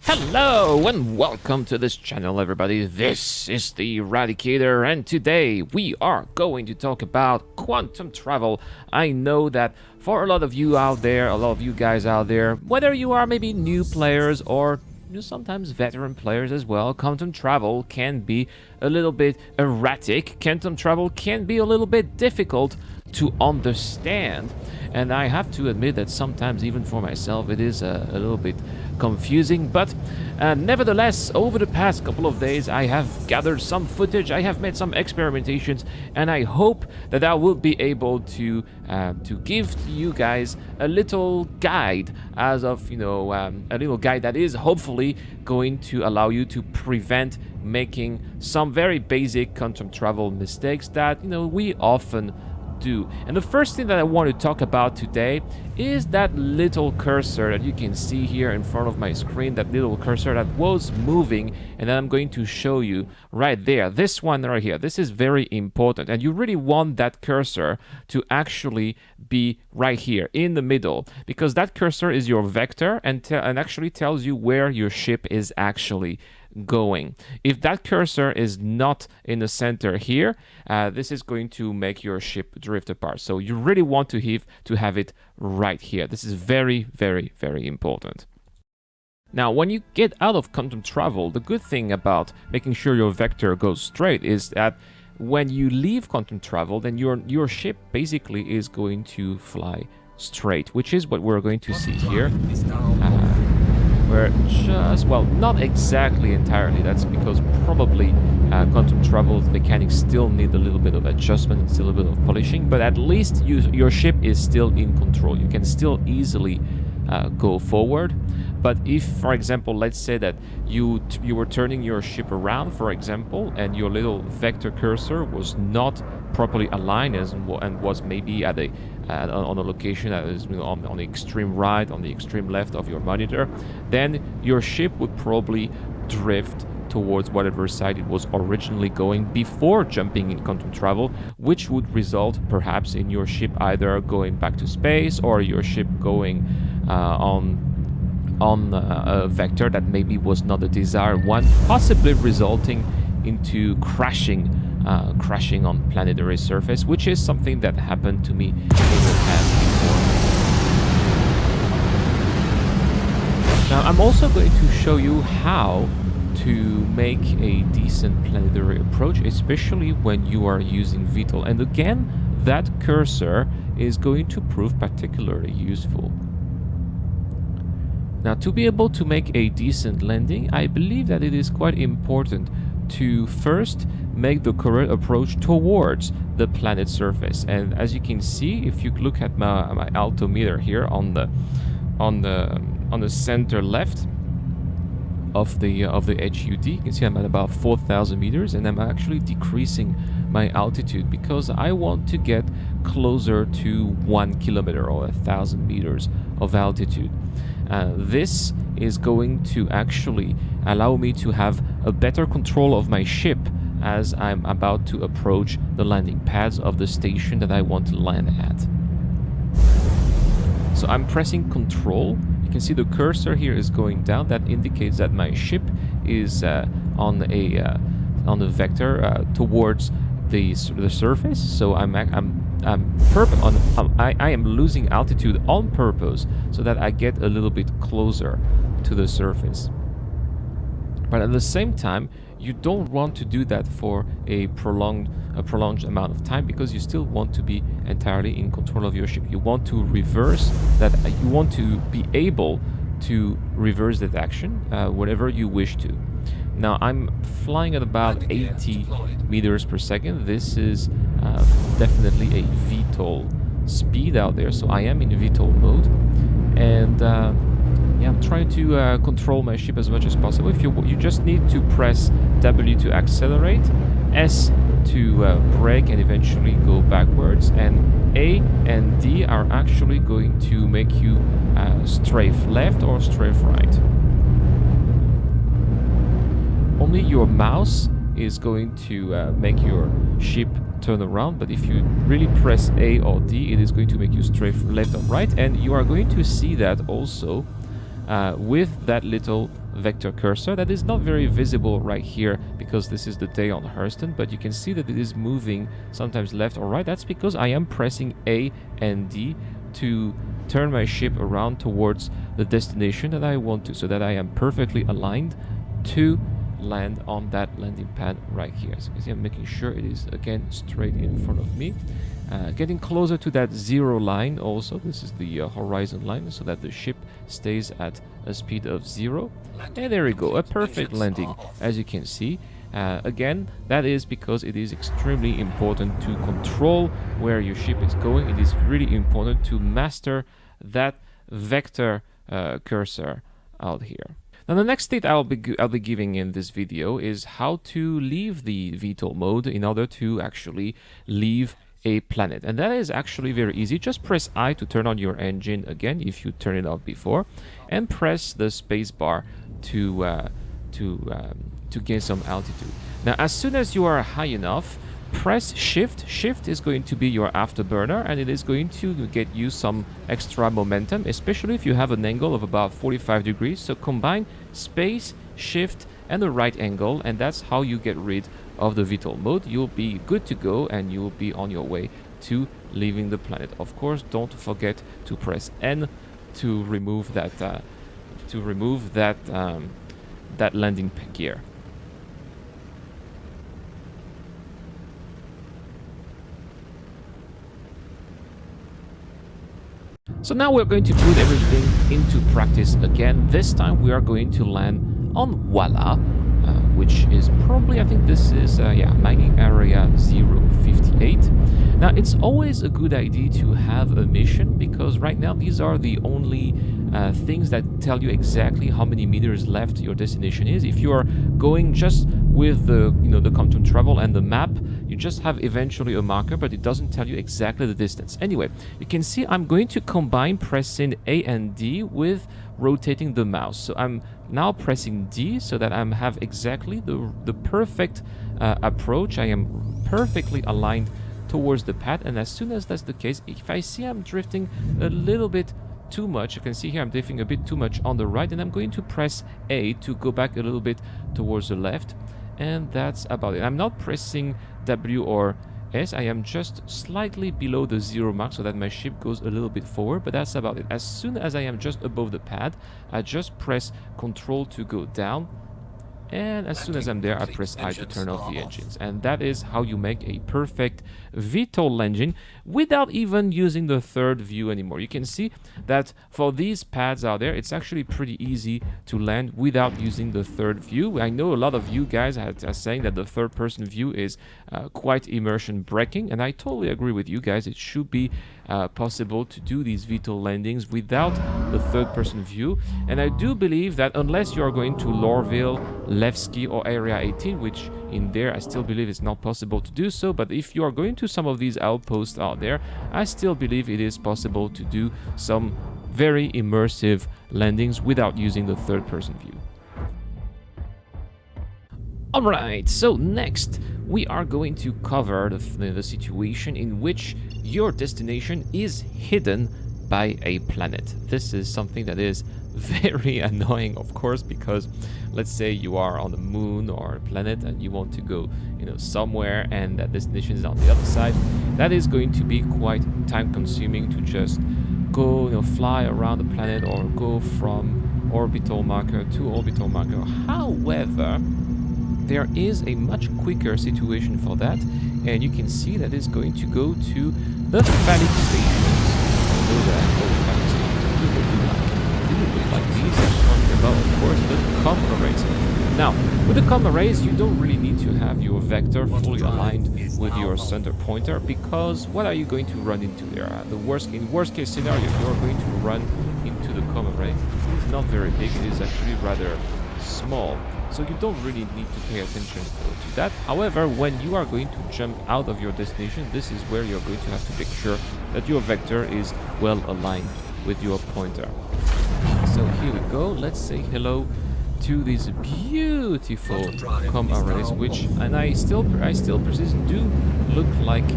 Hello and welcome to this channel, everybody. This is the Eradicator, and today we are going to talk about quantum travel. I know that for a lot of you out there, a lot of you guys out there, whether you are maybe new players or sometimes veteran players as well, quantum travel can be a little bit erratic. Quantum travel can be a little bit difficult to understand, and I have to admit that sometimes even for myself it is a little bit confusing, but nevertheless, over the past couple of days I have gathered some footage, I have made some experimentations, and I hope that I will be able to give to you guys a little guide, as of a little guide that is hopefully going to allow you to prevent making some very basic quantum travel mistakes that we often do. And the first thing that I want to talk about today is that little cursor that you can see here in front of my screen, that little cursor that was moving, and then I'm going to show you right there, this one right here. This is very important, and you really want that cursor to actually be right here in the middle, because that cursor is your vector and actually tells you where your ship is actually going. If that cursor is not in the center here, this is going to make your ship drift apart. So you really want to have it right here. This is very, very, very important. Now, when you get out of quantum travel, the good thing about making sure your vector goes straight is that when you leave quantum travel, then your ship basically is going to fly straight, which is what we're going to see here. We're just, well, not exactly entirely. That's because probably quantum travel mechanics still need a little bit of adjustment and still a bit of polishing, but at least your ship is still in control. You can still easily go forward. But if, for example, let's say that you were turning your ship around, for example, and your little vector cursor was not properly aligned and was maybe at on a location that is on the extreme right, on the extreme left of your monitor, then your ship would probably drift towards whatever side it was originally going before jumping in quantum travel, which would result perhaps in your ship either going back to space or your ship going on a vector that maybe was not the desired one, possibly resulting into crashing on planetary surface, which is something that happened to me in the past before. Now, I'm also going to show you how to make a decent planetary approach, especially when you are using VTOL. And again, that cursor is going to prove particularly useful. Now, to be able to make a decent landing, I believe that it is quite important to first make the correct approach towards the planet's surface. And as you can see, if you look at my altimeter here on the center left of the HUD, you can see I'm at about 4,000 meters, and I'm actually decreasing my altitude because I want to get closer to 1 kilometer or 1,000 meters of altitude. This is going to actually allow me to have a better control of my ship as I'm about to approach the landing pads of the station that I want to land at. So I'm pressing Control. You can see the cursor here is going down. That indicates that my ship is on the vector towards the surface. So I am losing altitude on purpose so that I get a little bit closer to the surface. But at the same time, you don't want to do that for a prolonged amount of time, because you still want to be entirely in control of your ship. You want to reverse that. You want to be able to reverse that action whenever you wish to. Now, I'm flying at about 80 meters per second. This is definitely a VTOL speed out there, so I am in VTOL mode, and yeah, I'm trying to control my ship as much as possible. If you just need to press W to accelerate, S to brake and eventually go backwards, and A and D are actually going to make you strafe left or strafe right. Only your mouse is going to make your ship turn around, but if you really press A or D, it is going to make you strafe left or right. And you are going to see that also with that little vector cursor that is not very visible right here because this is the day on Hurston, but you can see that it is moving sometimes left or right. That's because I am pressing A and D to turn my ship around towards the destination that I want to, so that I am perfectly aligned to land on that landing pad right here. So you can see I'm making sure it is again straight in front of me, getting closer to that 0 line. Also, this is the horizon line, so that the ship stays at a speed of 0. And there we go, a perfect landing, as you can see. Again, that is because it is extremely important to control where your ship is going. It is really important to master that vector cursor out here. Now, the next tip I'll be giving in this video is how to leave the VTOL mode in order to actually leave a planet. And that is actually very easy. Just press I to turn on your engine again if you turn it off before, and press the space bar to gain some altitude. Now, as soon as you are high enough, press shift. Shift is going to be your afterburner, and it is going to get you some extra momentum, especially if you have an angle of about 45 degrees. So combine space, shift, and the right angle, and that's how you get rid of the VTOL mode. You'll be good to go, and you'll be on your way to leaving the planet. Of course, don't forget to press N to remove that that landing gear. So now we're going to put everything into practice again. This time we are going to land on Voila, which is probably, I think this is, mining area 058. Now, it's always a good idea to have a mission, because right now these are the only things that tell you exactly how many meters left your destination is. If you are going just with the the quantum travel and the map, you just have eventually a marker, but it doesn't tell you exactly the distance. Anyway, you can see I'm going to combine pressing A and D with rotating the mouse. So I'm now pressing D so that I have exactly the perfect approach. I am perfectly aligned towards the pad, and as soon as that's the case, if I see I'm drifting a little bit too much, you can see here I'm drifting a bit too much on the right, and I'm going to press A to go back a little bit towards the left, and that's about it. I'm not pressing W or S, I am just slightly below the 0 mark so that my ship goes a little bit forward, but that's about it. As soon as I am just above the pad, I just press Control to go down, and as soon as I'm there, I press I to turn off the engines. And that is how you make a perfect VTOL landing without even using the third view anymore. You can see that for these pads out there, it's actually pretty easy to land without using the third view. I know a lot of you guys are saying that the third person view is quite immersion breaking, and I totally agree with you guys. It should be possible to do these VTOL landings without the third person view. And I do believe that unless you are going to Lorville, Levski, or Area 18, which in there I still believe it's not possible to do so, but if you are going to some of these outposts out there, I still believe it is possible to do some very immersive landings without using the third person view. Alright, so next we are going to cover the situation in which your destination is hidden by a planet. This is something that is very annoying, of course, because let's say you are on the moon or a planet and you want to go somewhere, and that destination is on the other side. That is going to be quite time consuming to just go fly around the planet or go from orbital marker to orbital marker. However, there is a much quicker situation for that, and you can see that it's going to go to the phallic stations. Those are phallic stations. They look like these. I'm talking about, of course, the comm arrays. Now, with the comm arrays, you don't really need to have your vector fully aligned with your center pointer, because what are you going to run into there? In worst case scenario, you're going to run into the comm array. It's not very big. It is actually rather small. So you don't really need to pay attention to that. However, when you are going to jump out of your destination, this is where you're going to have to make sure that your vector is well aligned with your pointer. So here we go. Let's say hello to these beautiful comm arrays, which, and I still persist, do look like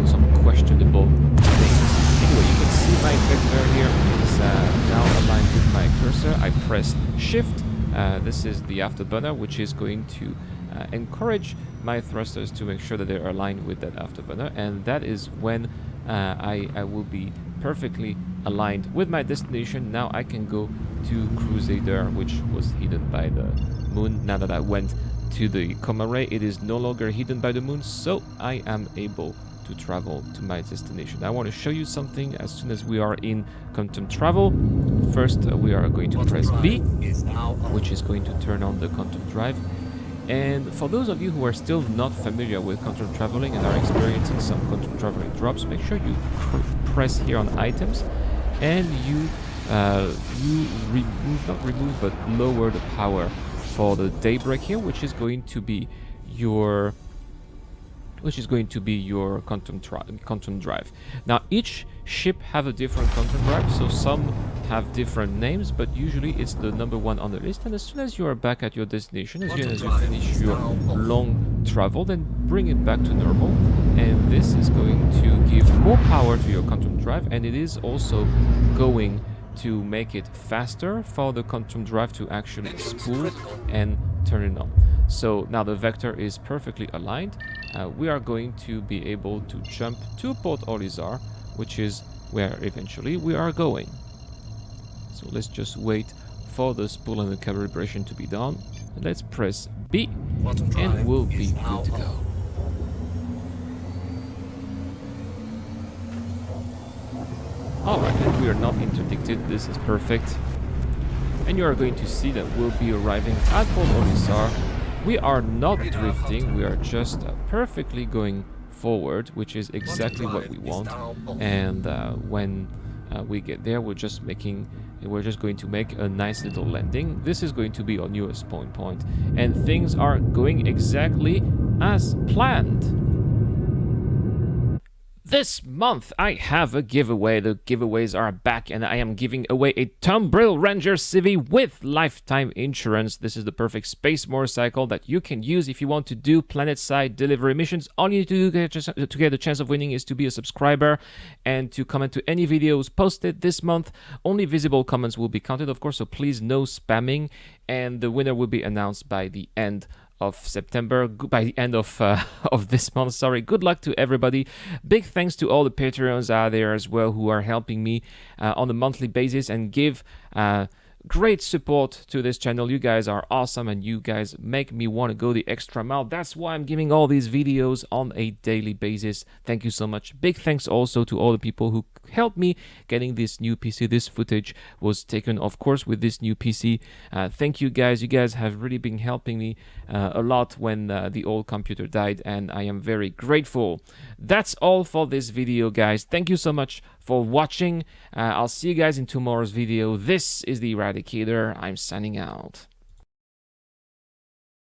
some questionable things. Anyway, you can see my vector here is now aligned press shift. This is the afterburner, which is going to encourage my thrusters to make sure that they're aligned with that afterburner, and that is when I will be perfectly aligned with my destination. Now I can go to Crusader, which was hidden by the moon. Now that I went to the Coma Ray, it is no longer hidden by the moon, so I am able to travel to my destination. I want to show you something as soon as we are in quantum travel. First, we are going to press B, which is going to turn on the quantum drive. And for those of you who are still not familiar with quantum traveling and are experiencing some quantum traveling drops, make sure you press here on items, and you lower the power for the daybreak here, which is going to be your quantum drive. Now each ship have a different quantum drive, so some have different names, but usually it's the number one on the list. And as soon as you are back at your destination, as soon as you finish your long travel, then bring it back to normal, and this is going to give more power to your quantum drive, and it is also going to make it faster for the quantum drive to actually spool and turn it on. So now the vector is perfectly aligned. We are going to be able to jump to Port Olisar, which is where eventually we are going. So let's just wait for the spool and the calibration to be done. Let's press B and we'll be good to go. Alright, and we are not interdicted. This is perfect. And you are going to see that we'll be arriving at Port Olisar. We are not drifting, we are just perfectly going forward, which is exactly what we want. And when we get there, we're just going to make a nice little landing. This is going to be our newest point, and things are going exactly as planned. This month I have a giveaway. The giveaways are back, and I am giving away a Tumbril Ranger CV with lifetime insurance. This is the perfect space motorcycle that you can use if you want to do planet-side delivery missions. All you need to do to get a chance of winning is to be a subscriber and to comment to any videos posted this month. Only visible comments will be counted, of course, so please no spamming, and the winner will be announced by the end of September, by the end of this month. Sorry. Good luck to everybody. Big thanks to all the Patreons out there as well who are helping me on a monthly basis and give great support to this channel. You guys are awesome, and you guys make me want to go the extra mile. That's why I'm giving all these videos on a daily basis. Thank you so much. Big thanks also to all the people who helped me getting this new PC. This footage was taken, of course, with this new PC. Thank you guys. You guys have really been helping me a lot when the old computer died, and I am very grateful. That's all for this video, guys. Thank you so much for watching. I'll see you guys in tomorrow's video. This is the Eradicator. I'm signing out.